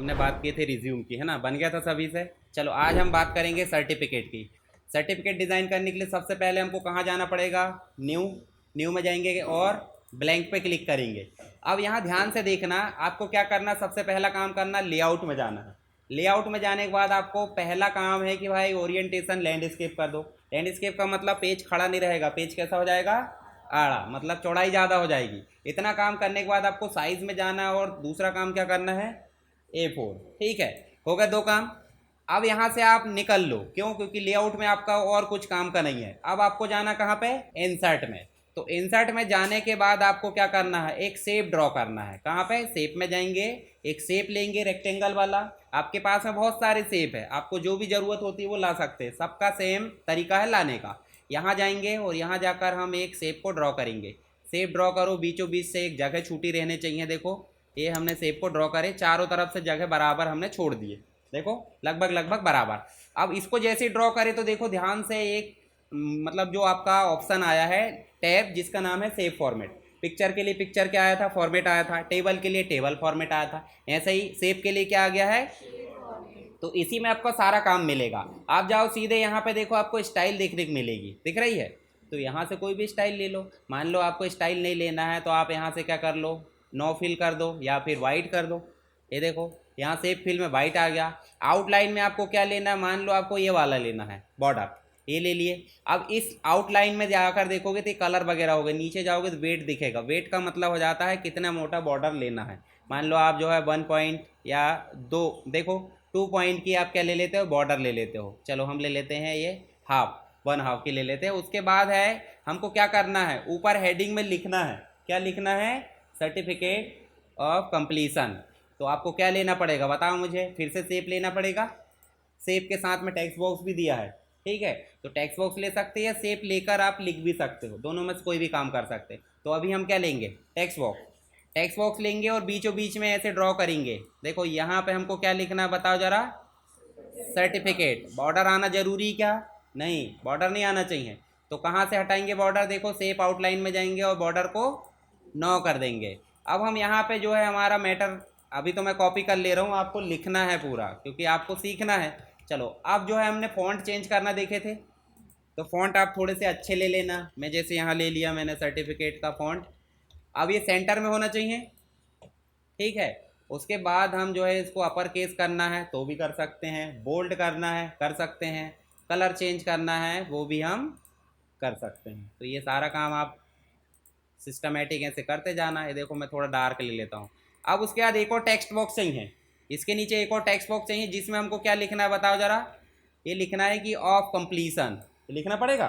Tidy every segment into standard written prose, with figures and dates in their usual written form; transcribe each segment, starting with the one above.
हमने बात की थी रिज्यूम की, है ना, बन गया था सभी से। चलो आज हम बात करेंगे सर्टिफिकेट की। सर्टिफिकेट डिज़ाइन करने के लिए सबसे पहले हमको कहाँ जाना पड़ेगा? न्यू। न्यू में जाएंगे और ब्लैंक पे क्लिक करेंगे। अब यहाँ ध्यान से देखना, आपको क्या करना, सबसे पहला काम करना लेआउट में जाना है। लेआउट में जाने के बाद आपको पहला काम है कि भाई ओरिएंटेशन लैंडस्केप कर दो। लैंडस्केप का मतलब पेज खड़ा नहीं रहेगा, पेज कैसा हो जाएगा? आड़ा, मतलब चौड़ाई ज़्यादा हो जाएगी। इतना काम करने के बाद आपको साइज़ में जाना है और दूसरा काम क्या करना है? A4। ठीक है, हो गए दो काम। अब यहाँ से आप निकल लो, क्यों? क्योंकि लेआउट में आपका और कुछ काम का नहीं है। अब आपको जाना कहाँ पे? इंसर्ट में। तो इंसर्ट में जाने के बाद आपको क्या करना है? एक शेप ड्रॉ करना है। कहाँ पे? शेप में जाएंगे, एक शेप लेंगे रेक्टेंगल वाला। आपके पास में बहुत सारे शेप है, आपको जो भी ज़रूरत होती है वो ला सकते हैं, सबका सेम तरीका है लाने का। यहाँ जाएंगे और यहाँ जाकर हम एक शेप को ड्रॉ करेंगे। शेप ड्रॉ करो, बीचों बीच से एक जगह छूटी रहने चाहिए। देखो ये हमने शेप को ड्रॉ करे, चारों तरफ से जगह बराबर हमने छोड़ दिए, देखो लगभग लगभग बराबर। अब इसको जैसे ड्रॉ करें तो देखो ध्यान से, एक मतलब जो आपका ऑप्शन आया है टैब, जिसका नाम है सेव फॉर्मेट। पिक्चर के लिए पिक्चर क्या आया था? फॉर्मेट आया था। टेबल के लिए टेबल फॉर्मेट आया था। ऐसे ही शेप के लिए क्या आ गया है? तो इसी में आपका सारा काम मिलेगा। आप जाओ सीधे यहाँ पे, देखो आपको स्टाइल देखने को मिलेगी, दिख रही है? तो यहाँ से कोई भी स्टाइल ले लो। मान लो आपको स्टाइल नहीं लेना है तो आप यहाँ से क्या कर लो? नो फिल कर दो या फिर वाइट कर दो। ये देखो यहाँ से फिल में वाइट आ गया। आउटलाइन में आपको क्या लेना है? मान लो आपको ये वाला लेना है बॉर्डर, ये ले लिए। अब इस आउटलाइन में जाकर देखोगे तो कलर वगैरह होगा, नीचे जाओगे तो वेट दिखेगा। वेट का मतलब हो जाता है कितना मोटा बॉर्डर लेना है। मान लो आप जो है 1 पॉइंट या 2, देखो 2 पॉइंट की आप क्या ले लेते हो? बॉर्डर ले लेते हो। चलो हम ले लेते हैं ये हाफ, 1 हाफ की ले लेते हैं। उसके बाद है हमको क्या करना है? ऊपर हेडिंग में लिखना है। क्या लिखना है? Certificate of completion. तो आपको क्या लेना पड़ेगा बताओ मुझे? फिर से शेप लेना पड़ेगा। शेप के साथ में टेक्स्ट बॉक्स भी दिया है, ठीक है? तो टेक्स्ट बॉक्स ले सकते हैं, शेप लेकर आप लिख भी सकते हो, दोनों में से कोई भी काम कर सकते हैं। तो अभी हम क्या लेंगे? Text box. टेक्स्ट बॉक्स लेंगे और बीचों बीच में ऐसे ड्रॉ करेंगे। देखो यहाँ पे हमको क्या लिखना है बताओ जरा? सर्टिफिकेट। बॉर्डर आना जरूरी क्या? नहीं, बॉर्डर नहीं आना चाहिए। तो कहाँ से हटाएंगे बॉर्डर? देखो शेप आउटलाइन में जाएंगे और बॉर्डर को 9 कर देंगे। अब हम यहाँ पे जो है हमारा मैटर, अभी तो मैं कॉपी कर ले रहा हूँ, आपको लिखना है पूरा क्योंकि आपको सीखना है। चलो अब जो है हमने फ़ॉन्ट चेंज करना देखे थे, तो फ़ॉन्ट आप थोड़े से अच्छे ले लेना। मैं जैसे यहाँ ले लिया मैंने सर्टिफिकेट का फ़ॉन्ट। अब ये सेंटर में होना चाहिए, ठीक है? उसके बाद हम जो है इसको अपर केस करना है तो भी कर सकते हैं, बोल्ड करना है कर सकते हैं, कलर चेंज करना है वो भी हम कर सकते हैं। तो ये सारा काम आप सिस्टमेटिक ऐसे करते जाना है। देखो मैं थोड़ा डार्क ले लेता हूँ। अब उसके बाद एक और टेक्स्ट बॉक्स चाहिए, इसके नीचे एक और टेक्स्ट बॉक्स चाहिए जिसमें हमको क्या लिखना है बताओ ज़रा? ये लिखना है कि ऑफ कंप्लीसन, लिखना पड़ेगा।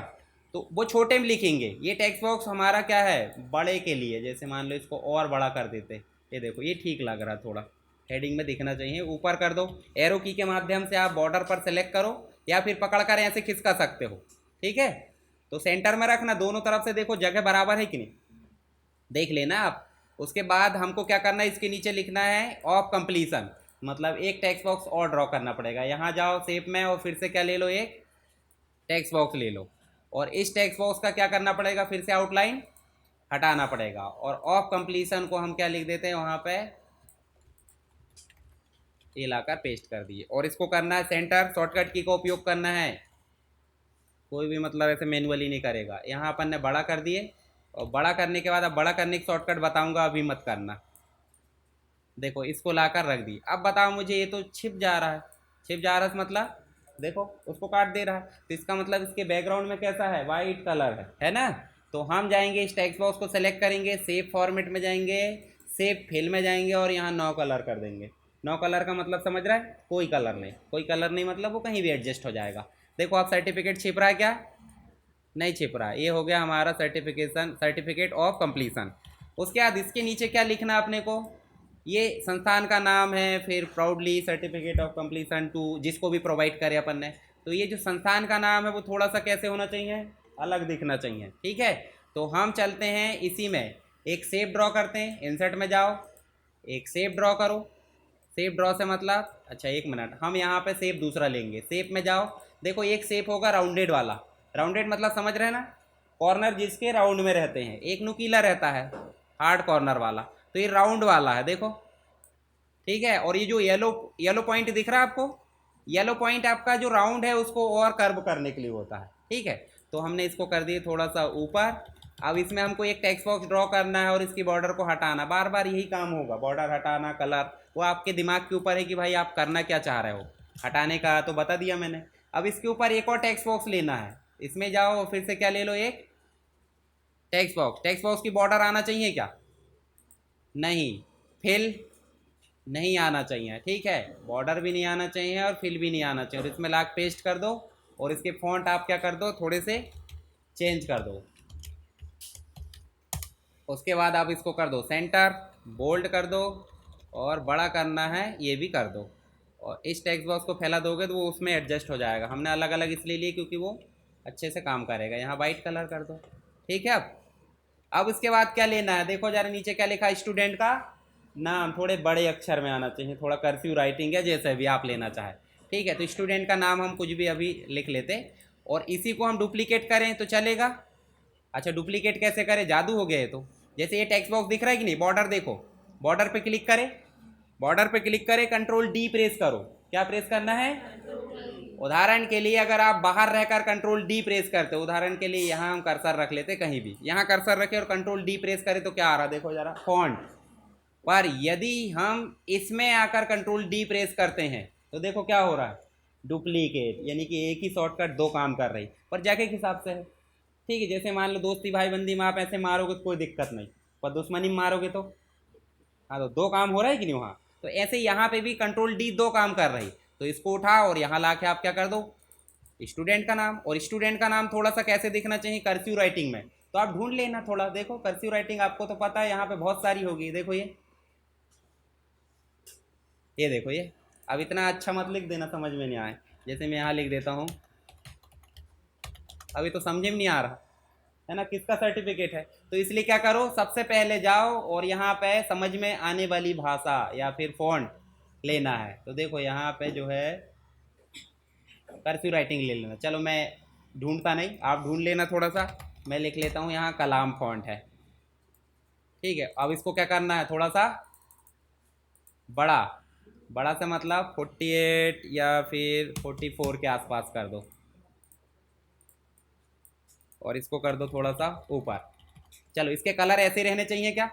तो वो छोटे में लिखेंगे। ये टेक्स्ट बॉक्स हमारा क्या है? बड़े के लिए। जैसे मान लो इसको और बड़ा कर देते, ये देखो ये ठीक लग रहा है, थोड़ा हेडिंग में दिखना चाहिए। ऊपर कर दो, एरो की के माध्यम से आप बॉर्डर पर सेलेक्ट करो या फिर पकड़ कर ऐसे खिसका सकते हो, ठीक है? तो सेंटर में रखना, दोनों तरफ से देखो जगह बराबर है कि नहीं, देख लेना आप। उसके बाद हमको क्या करना है? इसके नीचे लिखना है ऑफ कंप्लीसन, मतलब एक टेक्स्ट बॉक्स और ड्रॉ करना पड़ेगा। यहाँ जाओ शेप में और फिर से क्या ले लो? एक टेक्स्ट बॉक्स ले लो। और इस टेक्स्ट बॉक्स का क्या करना पड़ेगा? फिर से आउटलाइन हटाना पड़ेगा। और ऑफ कंप्लीसन को हम क्या लिख देते हैं वहाँ पे? ये लाकर पेस्ट कर दिए। और इसको करना है सेंटर, शॉर्टकट की का उपयोग करना है, कोई भी मतलब ऐसे मैनुअली नहीं करेगा। यहाँ अपन ने बड़ा कर दिए और बड़ा करने के बाद, अब बड़ा करने की शॉर्टकट बताऊंगा, अभी मत करना। देखो इसको लाकर रख दी। अब बताओ मुझे, ये तो छिप जा रहा है। छिप जा रहा है मतलब देखो उसको काट दे रहा है, तो इसका मतलब इसके बैकग्राउंड में कैसा है? वाइट कलर है ना? तो हम जाएंगे इस टेक्स्ट बॉक्स को सेलेक्ट करेंगे, सेव फॉर्मेट में जाएंगे, सेव फिल में जाएंगे और यहाँ 9 कलर कर देंगे। 9 कलर का मतलब समझ रहा है? कोई कलर नहीं, कोई कलर नहीं मतलब वो कहीं भी एडजस्ट हो जाएगा। देखो आप सर्टिफिकेट छिप रहा है क्या? नहीं छिप रहा। ये हो गया हमारा सर्टिफिकेशन, सर्टिफिकेट ऑफ कंप्लीसन। उसके बाद इसके नीचे क्या लिखना है अपने को? ये संस्थान का नाम है, फिर proudly certificate of completion to, जिसको भी प्रोवाइड करे अपन ने। तो ये जो संस्थान का नाम है वो थोड़ा सा कैसे होना चाहिए? अलग दिखना चाहिए, ठीक है? तो हम चलते हैं इसी में, एक शेप ड्रॉ करते हैं। इंसर्ट में जाओ, एक शेप ड्रॉ करो। शेप ड्रॉ से मतलब, अच्छा एक मिनट, हम यहाँ पे शेप दूसरा लेंगे। शेप में जाओ, देखो एक शेप होगा राउंडेड वाला। राउंडेड मतलब समझ रहे हैं ना? कॉर्नर जिसके राउंड में रहते हैं। एक नुकीला रहता है हार्ड कॉर्नर वाला, तो ये राउंड वाला है। देखो ठीक है। और ये जो येलो येलो पॉइंट दिख रहा है आपको, येलो पॉइंट आपका जो राउंड है उसको और कर्व करने के लिए होता है। ठीक है, तो हमने इसको कर दिए थोड़ा सा ऊपर। अब इसमें हमको एक टेक्स्ट बॉक्स ड्रॉ करना है और इसकी बॉर्डर को हटाना, बार बार यही काम होगा, बॉर्डर हटाना, कलर, वो आपके दिमाग के ऊपर है कि भाई आप करना क्या चाह रहे हो। हटाने का तो बता दिया मैंने। अब इसके ऊपर एक और टेक्स्ट बॉक्स लेना है, इसमें जाओ फिर से क्या ले लो, एक टेक्स्ट बॉक्स। टेक्स्ट बॉक्स की बॉर्डर आना चाहिए क्या? नहीं। फिल नहीं आना चाहिए। ठीक है, बॉर्डर भी नहीं आना चाहिए और फिल भी नहीं आना चाहिए। और इसमें लाके पेस्ट कर दो और इसके फॉन्ट आप क्या कर दो, थोड़े से चेंज कर दो। उसके बाद आप इसको कर दो सेंटर, बोल्ड कर दो और बड़ा करना है ये भी कर दो। और इस टेक्स्ट बॉक्स को फैला दोगे तो वो उसमें एडजस्ट हो जाएगा। हमने अलग अलग इसलिए लिए क्योंकि वो अच्छे से काम करेगा। यहाँ वाइट कलर कर दो। ठीक है। अब इसके बाद क्या लेना है, देखो जरा नीचे क्या लिखा है, स्टूडेंट का नाम थोड़े बड़े अक्षर में आना चाहिए, थोड़ा कर्सिव राइटिंग है, जैसे भी आप लेना चाहे। ठीक है, तो स्टूडेंट का नाम हम कुछ भी अभी लिख लेते और इसी को हम डुप्लीकेट करें तो चलेगा। अच्छा, डुप्लीकेट कैसे करें, जादू हो गया है। तो जैसे ये टेक्स्ट बॉक्स दिख रहा है कि नहीं, बॉर्डर देखो, बॉर्डर पे क्लिक करें, बॉर्डर पे क्लिक करें, कंट्रोल डी प्रेस करो। क्या प्रेस करना है? उदाहरण के लिए अगर आप बाहर रहकर कंट्रोल डी प्रेस करते हो, उदाहरण के लिए यहाँ हम कर्सर रख लेते, कहीं भी यहाँ कर्सर रखे और कंट्रोल डी प्रेस करें तो क्या आ रहा है, देखो जरा, फॉन्ट। पर यदि हम इसमें आकर कंट्रोल डी प्रेस करते हैं तो देखो क्या हो रहा है, डुप्लीकेट, यानी कि एक ही शॉर्टकट दो काम कर रही, पर जगह के हिसाब से है। ठीक है, जैसे मान लो दोस्ती भाई बंदी में आप ऐसे मारोगे तो कोई दिक्कत नहीं, पर दुश्मनी में मारोगे तो, हाँ, तो दो काम हो रहा है कि नहीं वहाँ। तो ऐसे यहाँ पे भी कंट्रोल डी दो काम कर रही। तो इसको उठाओ और यहाँ ला के आप क्या कर दो, स्टूडेंट का नाम। और स्टूडेंट का नाम थोड़ा सा कैसे दिखना चाहिए, कर्सिव राइटिंग में। तो आप ढूंढ लेना थोड़ा, देखो कर्सिव राइटिंग आपको तो पता है, यहाँ पे बहुत सारी होगी। देखो ये देखो ये। अब इतना अच्छा मत लिख देना समझ में नहीं आए, जैसे मैं यहाँ लिख देता हूँ, अभी तो समझे में नहीं आ रहा है ना किसका सर्टिफिकेट है। तो इसलिए क्या करो, सबसे पहले जाओ और यहाँ पे समझ में आने वाली भाषा या फिर फॉन्ट लेना है। तो देखो यहाँ पे जो है कर्सिव राइटिंग ले लेना। चलो मैं ढूंढता नहीं, आप ढूंढ लेना थोड़ा सा, मैं लिख लेता हूँ यहाँ कलाम फॉन्ट है। ठीक है, अब इसको क्या करना है, थोड़ा सा बड़ा, बड़ा से मतलब 48 या फिर 44 के आसपास कर दो और इसको कर दो थोड़ा सा ऊपर। चलो इसके कलर ऐसे रहने चाहिए क्या,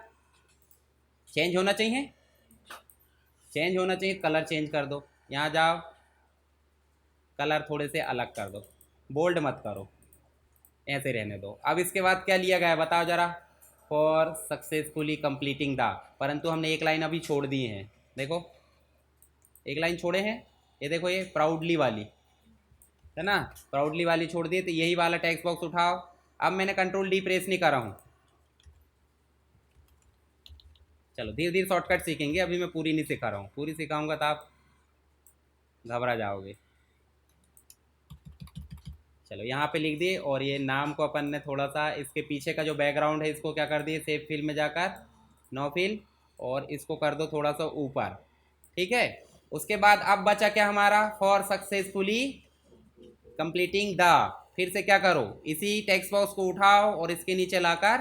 चेंज होना चाहिए, चेंज होना चाहिए, कलर चेंज कर दो। यहाँ जाओ, कलर थोड़े से अलग कर दो, बोल्ड मत करो, ऐसे रहने दो। अब इसके बाद क्या लिया गया है बताओ जरा, फॉर सक्सेसफुली कंप्लीटिंग द, परंतु हमने एक लाइन अभी छोड़ दी है। देखो एक लाइन छोड़े हैं, ये देखो ये प्राउडली वाली है ना, प्राउडली वाली छोड़ दी। तो यही वाला टेक्स्ट बॉक्स उठाओ। अब मैंने कंट्रोल डी प्रेस नहीं कर रहा हूँ, चलो धीरे धीरे शॉर्टकट सीखेंगे, अभी मैं पूरी नहीं सिखा रहा हूँ, पूरी सिखाऊंगा तो आप घबरा जाओगे। चलो यहाँ पे लिख दिए और ये नाम को अपन ने थोड़ा सा, इसके पीछे का जो बैकग्राउंड है इसको क्या कर दिए, सेव फिल में जाकर नो फिल, और इसको कर दो थोड़ा सा ऊपर। ठीक है, उसके बाद अब बचा क्या हमारा, फॉर सक्सेसफुली कंप्लीटिंग द, फिर से क्या करो, इसी टेक्स्ट बॉक्स को उठाओ और इसके नीचे लाकर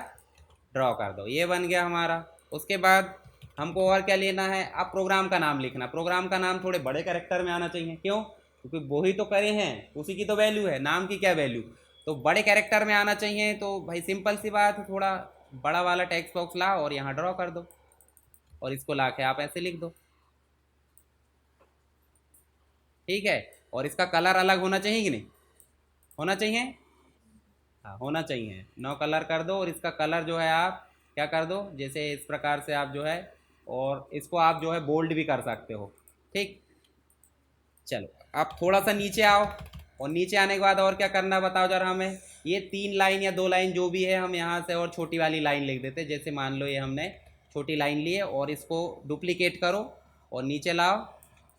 ड्रॉ कर दो, ये बन गया हमारा। उसके बाद हमको और क्या लेना है, अब प्रोग्राम का नाम लिखना। प्रोग्राम का नाम थोड़े बड़े कैरेक्टर में आना चाहिए, क्यों, क्योंकि वो ही तो करे हैं, उसी की तो वैल्यू है, नाम की क्या वैल्यू, तो बड़े कैरेक्टर में आना चाहिए। तो भाई सिंपल सी बात है, थोड़ा बड़ा वाला टेक्स्ट बॉक्स लाओ और यहाँ ड्रॉ कर दो और इसको ला के आप ऐसे लिख दो। ठीक है, और इसका कलर अलग होना चाहिए कि नहीं, होना चाहिए, हाँ होना चाहिए। नो कलर कर दो और इसका कलर जो है आप क्या कर दो, जैसे इस प्रकार से आप जो है, और इसको आप जो है बोल्ड भी कर सकते हो। ठीक, चलो अब थोड़ा सा नीचे आओ, और नीचे आने के बाद और क्या करना है बताओ जरा हमें। ये 3 लाइन या 2 लाइन जो भी है, हम यहाँ से और छोटी वाली लाइन लिख देते, जैसे मान लो ये हमने छोटी लाइन ली है, और इसको डुप्लीकेट करो और नीचे लाओ,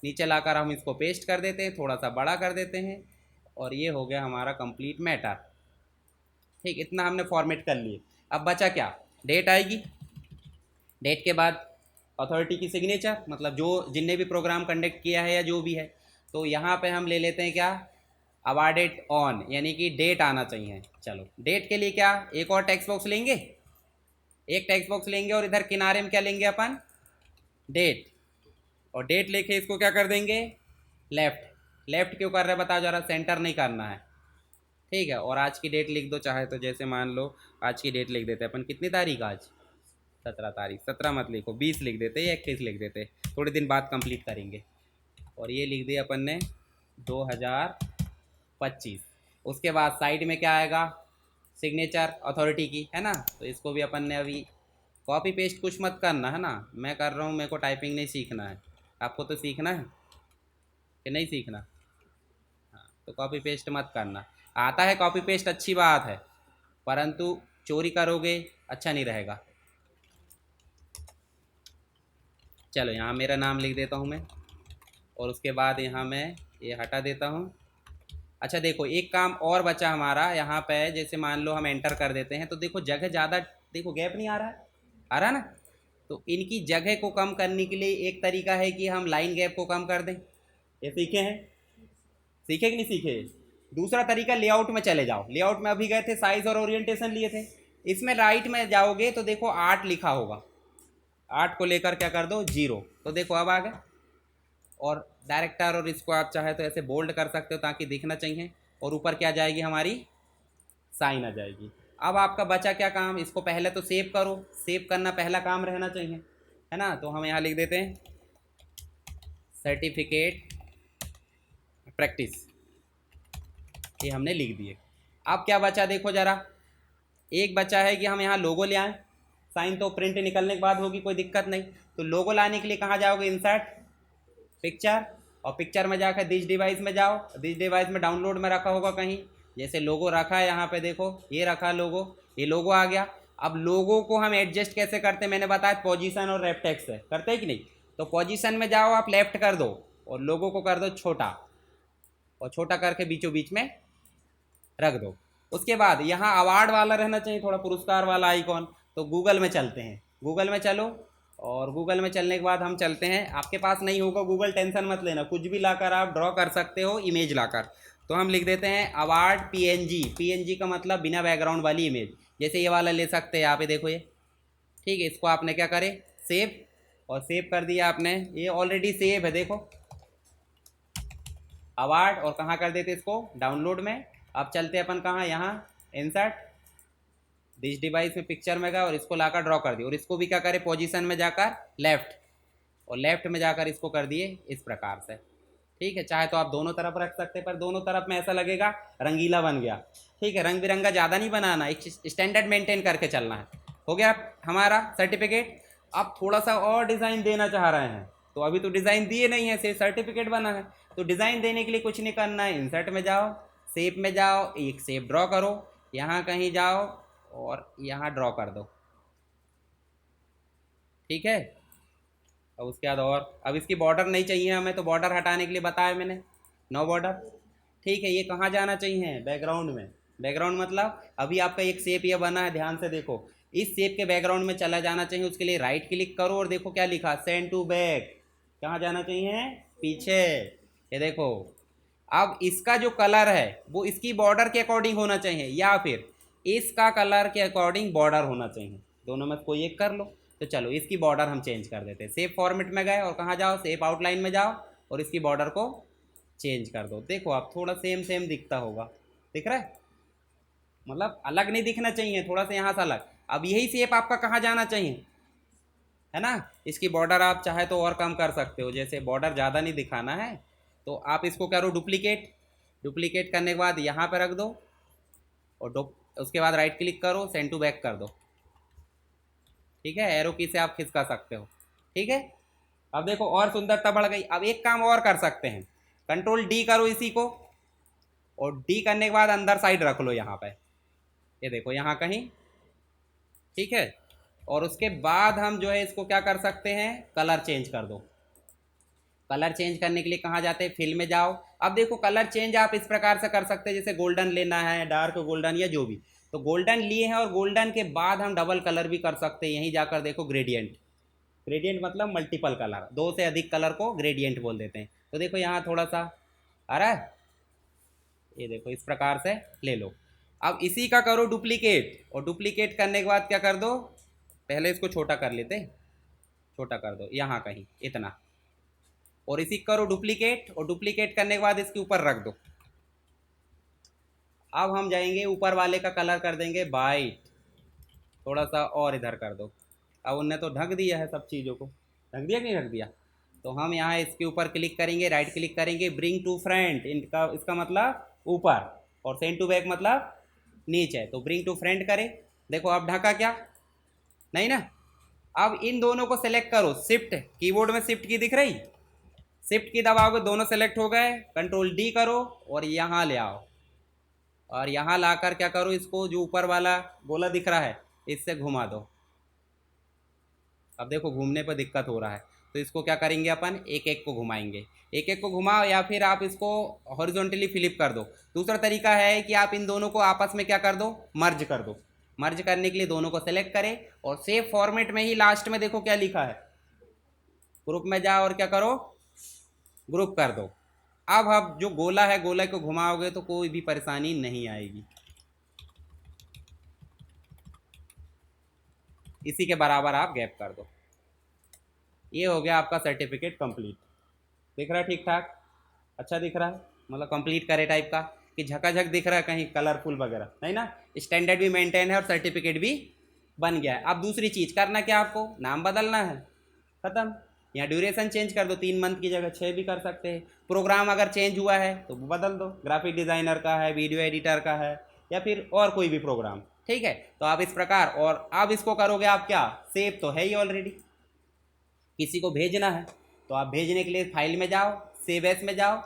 नीचे लाकर हम इसको पेस्ट कर देते हैं, थोड़ा सा बड़ा कर देते हैं, और ये हो गया हमारा कंप्लीट मैटर। ठीक, इतना हमने फॉर्मेट कर लिए। अब बचा क्या, डेट आएगी, डेट के बाद अथॉरिटी की सिग्नेचर, मतलब जो जिनने भी प्रोग्राम कंडक्ट किया है या जो भी है। तो यहाँ पे हम ले लेते हैं क्या, अवार्डेड ऑन, यानी कि डेट आना चाहिए। चलो डेट के लिए क्या, एक और टेक्स्ट बॉक्स लेंगे, एक टेक्स्ट बॉक्स लेंगे और इधर किनारे में क्या लेंगे अपन, डेट। और डेट लेके इसको क्या कर देंगे, लेफ्ट। लेफ्ट क्यों कर रहे हैं बताओ जरा, सेंटर नहीं करना है, ठीक है। और आज की डेट लिख दो चाहे तो, जैसे मान लो आज की डेट लिख देते अपन, कितनी तारीख आज, 17 तारीख, 17 मत लिखो, 20 लिख देते या 21 लिख देते, थोड़े दिन बाद कंप्लीट करेंगे। और ये लिख दिया अपन ने 2025। उसके बाद साइड में क्या आएगा, सिग्नेचर अथॉरिटी की, है ना। तो इसको भी अपन ने अभी कॉपी पेस्ट कुछ मत करना, है ना। मैं कर रहा हूँ, मेरे को टाइपिंग नहीं सीखना है, आपको तो सीखना है कि नहीं सीखना। हाँ, तो कॉपी पेस्ट मत करना। आता है कॉपी पेस्ट अच्छी बात है, परंतु चोरी करोगे अच्छा नहीं रहेगा। चलो यहाँ मेरा नाम लिख देता हूँ मैं, और उसके बाद यहाँ मैं ये हटा देता हूँ। अच्छा देखो एक काम और बचा हमारा यहाँ पे, जैसे मान लो हम एंटर कर देते हैं तो देखो जगह ज़्यादा, देखो गैप नहीं आ रहा है, आ रहा है ना। तो इनकी जगह को कम करने के लिए एक तरीका है कि हम लाइन गैप को कम कर दें। ये सीखे हैं, सीखे कि नहीं सीखे। दूसरा तरीका, लेआउट में चले जाओ। लेआउट में अभी गए थे, साइज और ओरिएंटेशन लिए थे। इसमें राइट में जाओगे तो देखो 8 लिखा होगा, 8 को लेकर क्या कर दो 0, तो देखो अब आ गए। और डायरेक्टर, और इसको आप चाहे तो ऐसे बोल्ड कर सकते हो ताकि दिखना चाहिए। और ऊपर क्या जाएगी हमारी, साइन आ जाएगी। अब आपका बचा क्या काम, इसको पहले तो सेव करो, सेव करना पहला काम रहना चाहिए, है ना। तो हम यहाँ लिख देते हैं सर्टिफिकेट प्रैक्टिस, ये हमने लिख दिए। अब क्या बचा देखो ज़रा, एक बचा है कि हम यहाँ लोगो ले आएँ। साइन तो प्रिंट निकलने के बाद होगी, कोई दिक्कत नहीं। तो लोगो लाने के लिए कहाँ जाओगे, इंसर्ट पिक्चर, और पिक्चर में जाकर दिस डिवाइस में जाओ। दिस डिवाइस में डाउनलोड में रखा होगा कहीं, जैसे लोगो रखा है यहाँ पे देखो, ये रखा लोगो, ये लोगो आ गया। अब लोगो को हम एडजस्ट कैसे करते हैं मैंने बताया, पोजीशन और लेफ्ट एक्स से करते हैं कि नहीं। तो पोजीशन में जाओ आप, लेफ्ट कर दो, और लोगो को कर दो छोटा, और छोटा करके बीचों बीच में रख दो। उसके बाद यहाँ अवार्ड वाला रहना चाहिए, थोड़ा पुरस्कार वाला आइकॉन। तो गूगल में चलते हैं, गूगल में चलो, और गूगल में चलने के बाद हम चलते हैं, आपके पास नहीं होगा गूगल टेंशन मत लेना, कुछ भी लाकर आप ड्रॉ कर सकते हो इमेज लाकर। तो हम लिख देते हैं अवार्ड पीएनजी, पीएनजी का मतलब बिना बैकग्राउंड वाली इमेज, जैसे ये वाला ले सकते हैं यहाँ पे देखो ये, ठीक है। इसको आपने क्या करे, सेव, और सेव कर दिया आपने, ये ऑलरेडी सेव है देखो अवार्ड। और कहाँ कर देते इसको, डाउनलोड में। अब चलते अपन कहाँ, यहाँ इंसर्ट दिस डिवाइस में, पिक्चर में गए और इसको लाकर ड्रॉ कर दिया। और इसको भी क्या करें, पोजीशन में जाकर लेफ्ट, और लेफ्ट में जाकर इसको कर दिए इस प्रकार से, ठीक है। चाहे तो आप दोनों तरफ रख सकते हैं, पर दोनों तरफ में ऐसा लगेगा रंगीला बन गया, ठीक है। रंग बिरंगा ज़्यादा नहीं बनाना, एक स्टैंडर्ड मेंटेन करके चलना है। हो गया हमारा सर्टिफिकेट। अब थोड़ा सा और डिज़ाइन देना चाह रहे हैं, तो अभी तो डिज़ाइन दिए नहीं है, सिर्फ सर्टिफिकेट बना है। तो डिज़ाइन देने के लिए कुछ नहीं करना है, इंसर्ट में जाओ, शेप में जाओ, एक शेप ड्रॉ करो, यहाँ कहीं जाओ और यहाँ ड्रॉ कर दो, ठीक है। अब उसके बाद, और अब इसकी बॉर्डर नहीं चाहिए हमें, तो बॉर्डर हटाने के लिए बताया मैंने, नो बॉर्डर, ठीक है। ये कहाँ जाना चाहिए, बैकग्राउंड में। बैकग्राउंड मतलब अभी आपका एक शेप ये बना है, ध्यान से देखो, इस शेप के बैकग्राउंड में चला जाना चाहिए। उसके लिए राइट क्लिक करो और देखो क्या लिखा, सेंड टू बैक, कहाँ जाना चाहिए, पीछे, ये देखो। अब इसका जो कलर है वो इसकी बॉर्डर के अकॉर्डिंग होना चाहिए, या फिर इसका कलर के अकॉर्डिंग बॉर्डर होना चाहिए, दोनों में कोई एक कर लो। तो चलो इसकी बॉर्डर हम चेंज कर देते हैं, सेफ फॉर्मेट में गए और कहाँ जाओ, सेफ आउटलाइन में जाओ, और इसकी बॉर्डर को चेंज कर दो। देखो आप थोड़ा सेम सेम दिखता होगा, दिख रहा है, मतलब अलग नहीं दिखना चाहिए, थोड़ा सा यहाँ से अलग। अब यही शेप आपका कहाँ जाना चाहिए, है ना। इसकी बॉर्डर आप चाहे तो और कम कर सकते हो, जैसे बॉर्डर ज़्यादा नहीं दिखाना है तो आप इसको करो डुप्लीकेट, डुप्लीकेट करने के बाद यहाँ पर रख दो, और उसके बाद राइट क्लिक करो, सेंड टू बैक कर दो, ठीक है। एरो की से आप खिसका सकते हो, ठीक है। अब देखो और सुंदरता बढ़ गई। अब एक काम और कर सकते हैं, कंट्रोल डी करो इसी को, और डी करने के बाद अंदर साइड रख लो यहाँ पे, ये देखो यहाँ कहीं, ठीक है। और उसके बाद हम जो है इसको क्या कर सकते हैं, कलर चेंज कर दो। कलर चेंज करने के लिए कहाँ जाते हैं, फिल में जाओ। अब देखो कलर चेंज आप इस प्रकार से कर सकते हैं, जैसे गोल्डन लेना है, डार्क गोल्डन या जो भी। तो गोल्डन लिए हैं, और गोल्डन के बाद हम डबल कलर भी कर सकते हैं, यहीं जाकर देखो ग्रेडियंट, ग्रेडियंट मतलब मल्टीपल कलर, दो से अधिक कलर को ग्रेडियंट बोल देते हैं। तो देखो यहाँ थोड़ा सा आ रहा है, ये देखो इस प्रकार से ले लो। अब इसी का करो डुप्लीकेट, और डुप्लीकेट करने के बाद क्या कर दो, पहले इसको छोटा कर लेते, छोटा कर दो यहाँ कहीं इतना, और इसी करो डुप्लीकेट, और डुप्लीकेट करने के बाद इसके ऊपर रख दो। अब हम जाएंगे ऊपर वाले का कलर कर देंगे वाइट, थोड़ा सा और इधर कर दो। अब उनने तो ढक दिया है सब चीज़ों को, ढक दिया कि नहीं ढक दिया। तो हम यहाँ इसके ऊपर क्लिक करेंगे, राइट क्लिक करेंगे, ब्रिंग टू फ्रंट, इनका इसका मतलब ऊपर, और सेंड टू बैक मतलब नीचे। तो ब्रिंग टू फ्रंट करें, देखो अब ढका क्या, नहीं ना। अब इन दोनों को सेलेक्ट करो, शिफ्ट कीबोर्ड में शिफ्ट की दिख रही, शिफ्ट की दबाओगे दोनों सेलेक्ट हो गए, कंट्रोल डी करो और यहाँ ले आओ, और यहाँ लाकर क्या करो, इसको जो ऊपर वाला गोला दिख रहा है इससे घुमा दो। अब देखो घूमने पर दिक्कत हो रहा है, तो इसको क्या करेंगे अपन, एक एक को घुमाएंगे, एक एक को घुमाओ, या फिर आप इसको हॉरिजॉन्टली फ्लिप कर दो। दूसरा तरीका है कि आप इन दोनों को आपस में क्या कर दो, मर्ज कर दो। मर्ज करने के लिए दोनों को सेलेक्ट करें और सेव फॉर्मेट में ही लास्ट में देखो क्या लिखा है, ग्रुप में जाओ और क्या करो, ग्रुप कर दो। अब जो गोला है, गोला को घुमाओगे तो कोई भी परेशानी नहीं आएगी। इसी के बराबर आप गैप कर दो। ये हो गया आपका सर्टिफिकेट कंप्लीट। दिख रहा है ठीक ठाक, अच्छा दिख रहा है, मतलब कंप्लीट करे टाइप का, कि झकाझक दिख रहा है, कहीं कलरफुल वगैरह नहीं ना। स्टैंडर्ड भी मेंटेन है और सर्टिफिकेट भी बन गया है। अब दूसरी चीज़ करना क्या, आपको नाम बदलना है, ख़त्म। यहाँ ड्यूरेशन चेंज कर दो, 3 मंथ की जगह 6 भी कर सकते हैं। प्रोग्राम अगर चेंज हुआ है तो वो बदल दो, ग्राफिक डिज़ाइनर का है, वीडियो एडिटर का है, या फिर और कोई भी प्रोग्राम, ठीक है। तो आप इस प्रकार, और अब इसको करोगे आप क्या, सेव तो है ही ऑलरेडी, किसी को भेजना है तो आप भेजने के लिए फाइल में जाओ, सेव एस में जाओ,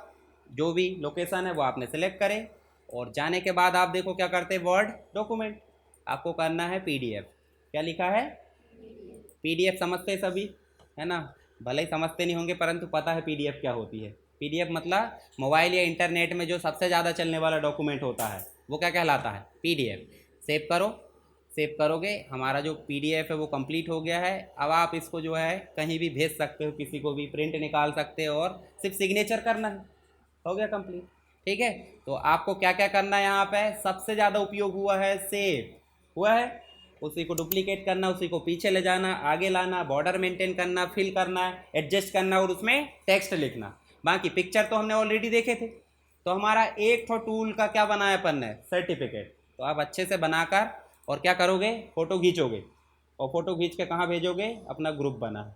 जो भी लोकेशन है वो आपने सेलेक्ट करें, और जाने के बाद आप देखो क्या करते हैं, वर्ड डॉक्यूमेंट, आपको करना है पीडीएफ। क्या लिखा है, पीडीएफ समझते हैं सभी, है ना। भले ही समझते नहीं होंगे परंतु पता है पीडीएफ क्या होती है। पीडीएफ मतलब मोबाइल या इंटरनेट में जो सबसे ज़्यादा चलने वाला डॉक्यूमेंट होता है वो क्या कहलाता है, पीडीएफ। सेव करो, सेव करोगे, हमारा जो पीडीएफ है वो कंप्लीट हो गया है। अब आप इसको जो है कहीं भी भेज सकते हो, किसी को भी प्रिंट निकाल सकते हो, और सिर्फ सिग्नेचर करना है, हो गया कंप्लीट, ठीक है। तो आपको क्या क्या करना है, यहाँ पे सबसे ज़्यादा उपयोग हुआ है सेव, हुआ है, उसी को डुप्लीकेट करना, उसी को पीछे ले जाना, आगे लाना, बॉर्डर मेंटेन करना, फिल करना, एडजस्ट करना, और उसमें टेक्स्ट लिखना। बाकी पिक्चर तो हमने ऑलरेडी देखे थे। तो हमारा एक तो टूल का क्या बनाया अपन ने, सर्टिफिकेट। तो आप अच्छे से बनाकर और क्या करोगे, फ़ोटो खींचोगे, और फ़ोटो खींच के कहाँ भेजोगे, अपना ग्रुप बना है,